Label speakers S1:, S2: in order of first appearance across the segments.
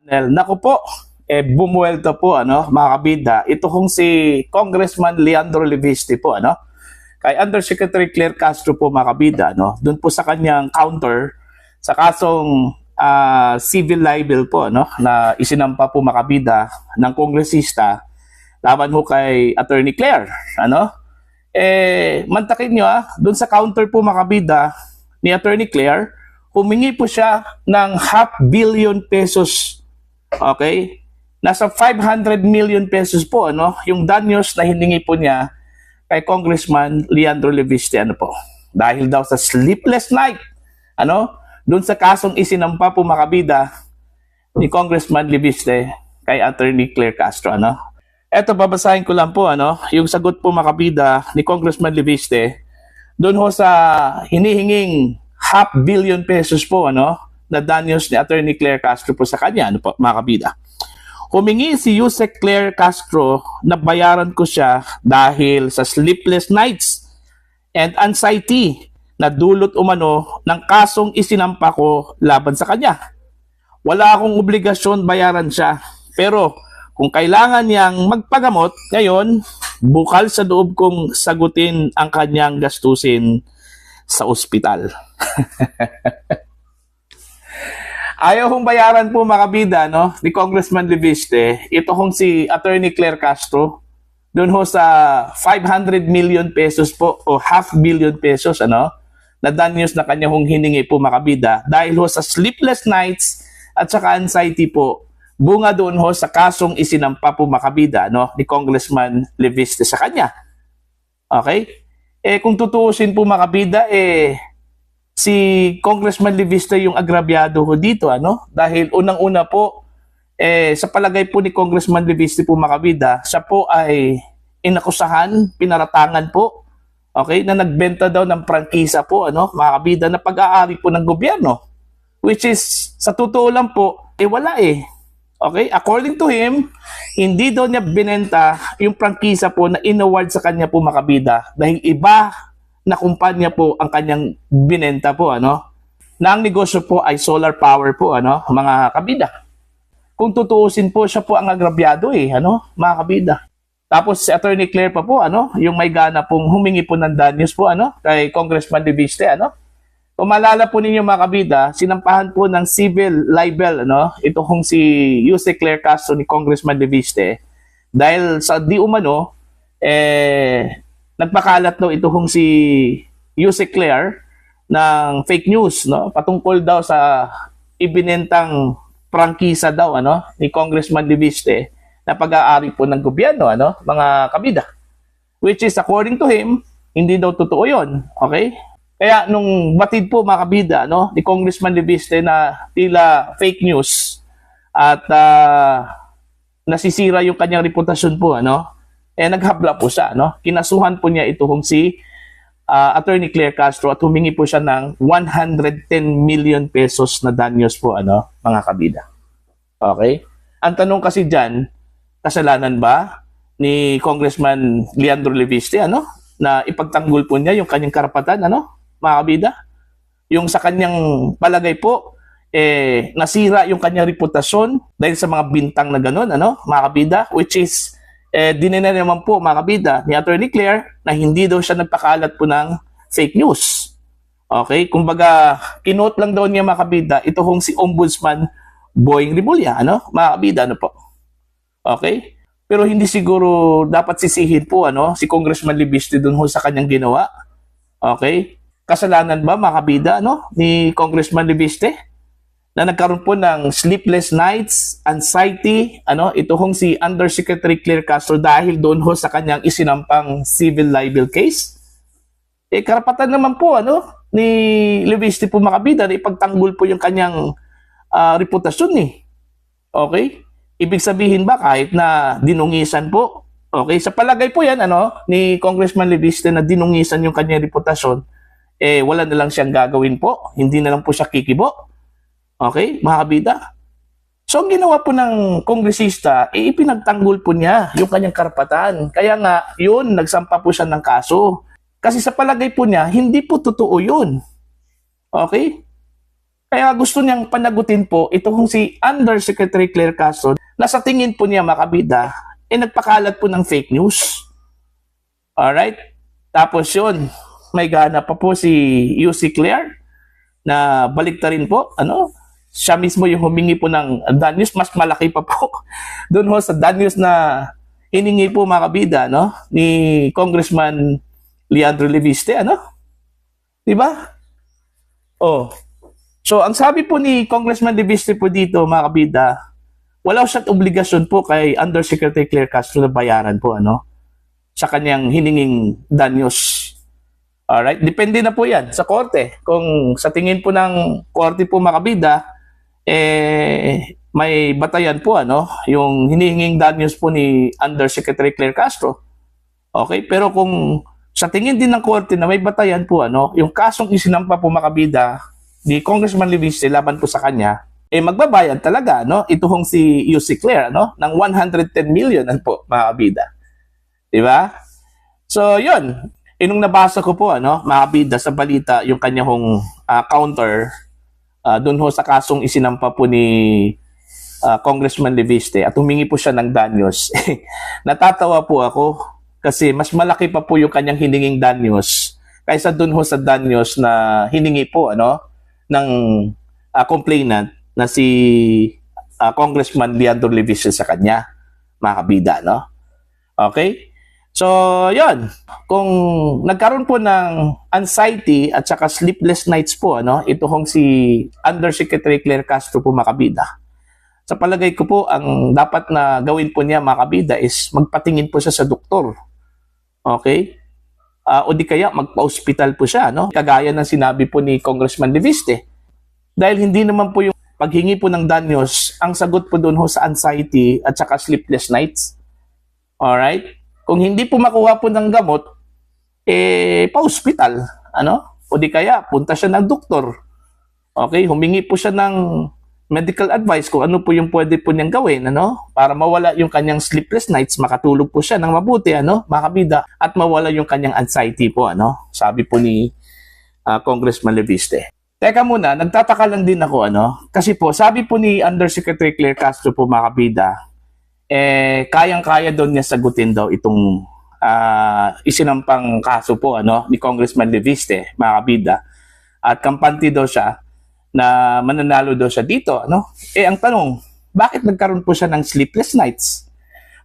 S1: Naku po, bumuelto po mga kabida. Ito kong si Congressman Leandro Leviste po kay Undersecretary Claire Castro po mga kabida doon po sa kanyang counter sa kasong civil libel po na isinampa po mga kabida ng kongresista laban ho kay Attorney Claire mantakin nyo doon sa counter po mga kabida ni Attorney Claire, humingi po siya ng 500 million pesos. Okay? Nasa 500 million pesos po yung danyos na hiningi po niya kay Congressman Leandro Leviste po. Dahil daw sa sleepless night doon sa kasong isinampa po makabida ni Congressman Leviste kay Attorney Claire Castro Eto, babasahin ko lang po yung sagot po makabida ni Congressman Leviste doon ho sa hinihinging 500 million pesos po na danyos ni Attorney Claire Castro po sa kanya po mga kabida. Humingi si Yusek Claire Castro na bayaran ko siya dahil sa sleepless nights and anxiety na dulot umano ng kasong isinampa ko laban sa kanya. Wala akong obligasyon bayaran siya, pero kung kailangan niyang magpagamot ngayon, bukal sa loob kong sagutin ang kanyang gastusin sa ospital. Ayaw kong bayaran po mga kabida ni Congressman Leviste. Ito kong si Attorney Claire Castro doon ho sa 500 million pesos po o 500 million pesos na danyos na kanya hong hiningi po mga kabida dahil ho sa sleepless nights at saka anxiety po bunga doon ho sa kasong isinampa po mga kabida ni Congressman Leviste sa kanya. Okay? Kung tutuusin po mga kabida si Congressman Leviste yung agrabyado ho dito dahil unang-una po sa palagay po ni Congressman Leviste po makabida, siya po ay inakusahan, pinaratangan po na nagbenta daw ng prangkisa po mga kabida na pag-aari po ng gobyerno, which is sa totoo lang po wala okay, according to him, hindi daw niya binenta yung prangkisa po na inaward sa kanya po makabida dahil iba na kumpanya po ang kanyang binenta po na ang negosyo po ay solar power po mga kabida. Kung tutuusin po siya po ang agrabyado mga kabida. Tapos si Attorney Claire pa po yung may gana pong humingi po ng danyos po kay Congressman Leviste Kung maalala po ninyo mga kabida, sinampahan po ng civil libel ito kung si Yusek Claire Castro ni Congressman Leviste dahil sa di umano nagpakalat daw ito kung si Yusek Claire ng fake news patungkol daw sa ibinentang prangkisa daw ni Congressman Leviste na pag-aari po ng gobyerno mga kabida, which is according to him hindi daw totoo yon. Okay, kaya nung batid po mga kabida ni Congressman Leviste na tila fake news at nasisira yung kanyang reputasyon po naghabla po siya kinasuhan po niya ito kung si Attorney Claire Castro at humingi po siya ng 110 million pesos na danyos po mga kabida. Okay, ang tanong kasi diyan, kasalanan ba ni Congressman Leandro Leviste na ipagtanggol po niya yung kanyang karapatan mga kabida, yung sa kanyang palagay po nasira yung kanyang reputasyon dahil sa mga bintang na ganun mga kabida, which is dinina naman po mga kabida ni Attorney Claire na hindi daw siya nagpakalat po ng fake news. Okay, kumbaga kinote lang daw niya mga kabida ito kung si Ombudsman Boying Rimulya mga kabida po. Okay, pero hindi siguro dapat sisihin po si Congressman Leviste dun ho sa kanyang ginawa. Okay, kasalanan ba mga kabida ni Congressman Leviste na nagkaroon po ng sleepless nights, anxiety, ito hong si Undersecretary Claire Castro dahil doon ho sa kanyang isinampang civil libel case? Karapatan naman po ni Leviste po makabida na ipagtanggol po yung kanyang reputasyon Okay? Ibig sabihin ba kahit na dinungisan po? Okay? Sa palagay po yan ni Congressman Leviste na dinungisan yung kanyang reputasyon, wala na lang siyang gagawin po. Hindi na lang po siya kikibo. Okay, mga kabida. So, ang ginawa po ng kongresista, ipinagtanggol po niya yung kanyang karapatan. Kaya nga, yun, nagsampa po siya ng kaso. Kasi sa palagay po niya, hindi po totoo yun. Okay? Kaya gusto niyang panagutin po ito kung si Undersecretary Claire Castro na sa tingin po niya mga kabida, nagpakalat po ng fake news. Alright? Tapos yun, may gana pa po si UC Claire na baliktarin po, siya mismo yung humingi po ng danyos, mas malaki pa po doon ho sa danyos na hiningi po mga kabida, ni Congressman Leandro Leviste, diba? Oh. So, ang sabi po ni Congressman Leviste po dito, mga kabida, wala siyang obligasyon po kay Undersecretary Claire Castro na bayaran po, sa kanyang hininging danyos. Alright? Depende na po yan sa korte. Kung sa tingin po ng korte po, mga kabida, may batayan po, yung hinihinging danyos po ni Undersecretary Claire Castro. Okay? Pero kung sa tingin din ng korte na may batayan po, yung kasong isinampa po, mga kabida, ni Congressman Leviste laban po sa kanya, magbabayad talaga, ito hong si UC Claire, ng 110 million po, mga kabida. Diba? So, yun. Inong nabasa ko po, mga kabida, sa balita, yung kanya hong counter doon ho sa kasong isinampa po ni Congressman Leviste at humingi po siya ng danyos. Natatawa po ako kasi mas malaki pa po yung kanyang hininging danyos kaysa doon ho sa danyos na hiningi po ng complainant na si Congressman Leandro Leviste sa kanya, mga kabida, Okay? So, yun. Kung nagkaroon po ng anxiety at saka sleepless nights po, ito hong si Undersecretary Claire Castro po, mga kabida. Sa palagay ko po, ang dapat na gawin po niya, mga kabida, is magpatingin po siya sa doktor. Okay? O di kaya magpa-hospital po siya, kagaya ng sinabi po ni Congressman Leviste. Dahil hindi naman po yung paghingi po ng danyos, ang sagot po doon ho sa anxiety at saka sleepless nights. Alright? Kung hindi po makuha po ng gamot, pa-hospital, O di kaya, punta siya ng doktor. Okay? Humingi po siya ng medical advice kung ano po yung pwede po niyang gawin, Para mawala yung kanyang sleepless nights, makatulog po siya ng mabuti, mga kabida, at mawala yung kanyang anxiety po, Sabi po ni Congressman Leviste. Teka muna, nagtataka lang din ako, Kasi po, sabi po ni Undersecretary Claire Castro po, mga kabida, kayang-kaya doon niya sagutin daw itong isinampang kaso po, ni Congressman Leviste, mga kabida. At kampante daw siya na mananalo daw siya dito, ang tanong, bakit nagkaroon po siya ng sleepless nights?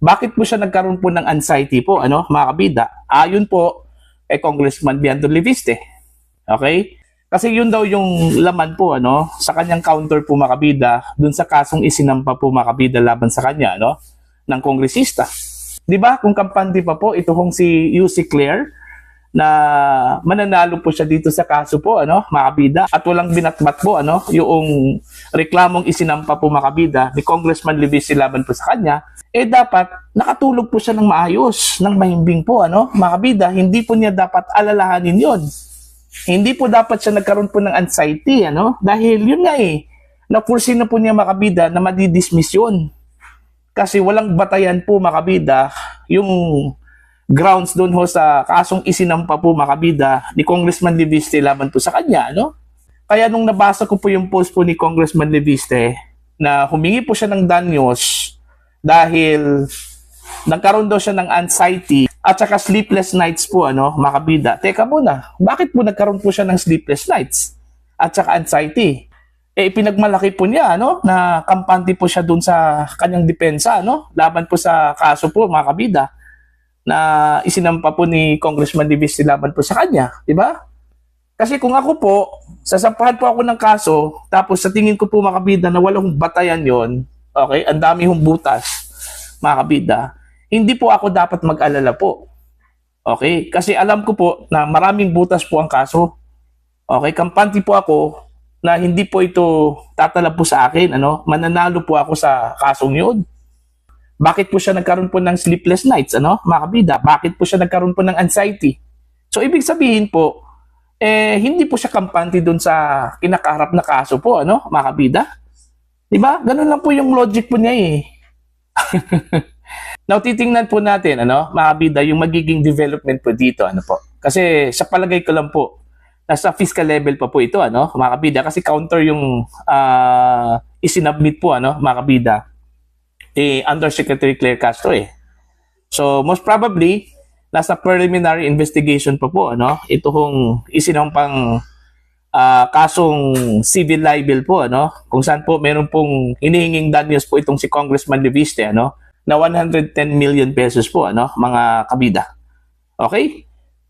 S1: Bakit po siya nagkaroon po ng anxiety po, mga kabida? Ayon po kay Congressman Leandro Leviste. Okay? Kasi yun daw yung laman po, sa kanyang counter po, mga kabida, dun sa kasong isinampa po, mga kabida, laban sa kanya, ng kongresista. Di ba? Kung kampante pa po, ito hong si UC Claire, na mananalo po siya dito sa kaso po, mga kabida, at walang binatbat po, yung reklamong isinampa po, mga kabida, ni Congressman Leviste laban po sa kanya, dapat nakatulog po siya ng maayos, ng mahimbing po, mga kabida, hindi po niya dapat alalahanin yon. Hindi po dapat siya nagkaroon po ng anxiety, dahil yun nga na-foresee na po niya, mga kabida, na madidismiss yun. Kasi walang batayan po, mga kabida, yung grounds doon ho sa kasong isinampa po, mga kabida, ni Congressman Leviste laban po sa kanya, Kaya nung nabasa ko po yung post po ni Congressman Leviste na humingi po siya ng danyos dahil nagkaroon daw siya ng anxiety at saka sleepless nights po, mga kabida. Teka muna, bakit po nagkaroon po siya ng sleepless nights at saka anxiety? Pinagmalaki po niya, na kampante po siya doon sa kanyang depensa, laban po sa kaso po, mga kabida, na isinampa po ni Congressman Leviste laban po sa kanya, di ba? Kasi kung ako po, sasampahan po ako ng kaso, tapos sa tingin ko po, mga kabida, na walang batayan yon, okay, ang dami hong butas, mga kabida, hindi po ako dapat mag-alala po. Okay? Kasi alam ko po na maraming butas po ang kaso. Okay? Kampante po ako na hindi po ito tatalab po sa akin. Mananalo po ako sa kasong yun. Bakit po siya nagkaroon po ng sleepless nights, mga kabida? Bakit po siya nagkaroon po ng anxiety? So, ibig sabihin po, hindi po siya kampante dun sa kinakaharap na kaso po, mga kabida? Diba? Ganun lang po yung logic po niya Now, titingnan po natin, mga kabida, yung magiging development po dito, po. Kasi sa palagay ko lang po, nasa fiscal level pa po ito, ano, mga kabida, kasi counter yung isinubmit po, ano, mga kabida, Undersecretary Claire Castro eh. So, most probably, nasa preliminary investigation pa po, ano, ito hong isinampang kasong civil libel po, ano, kung saan po meron pong hinihinging danyos po itong si Congressman Leviste, ano, na 110 million pesos po, ano, mga kabida. Okay?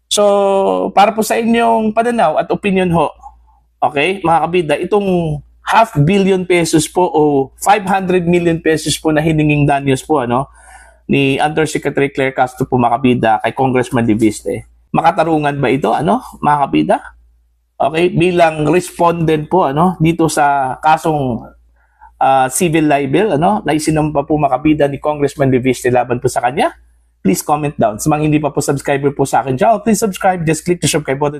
S1: So, para po sa inyong pananaw at opinion ho, okay, mga kabida, itong 500 million pesos po o 500 million pesos po na hininging danyos po, ano, ni Undersecretary Claire Castro po, mga kabida, kay Congressman Leviste. Makatarungan ba ito, ano, mga kabida? Okay, bilang respondent po, ano, dito sa kasong civil libel, ano, na isinampa po, mga kabida, ni Congressman Leviste laban po sa kanya? Please comment down. Sa mga hindi pa po subscriber po sa akin channel, please subscribe. Just click the subscribe button.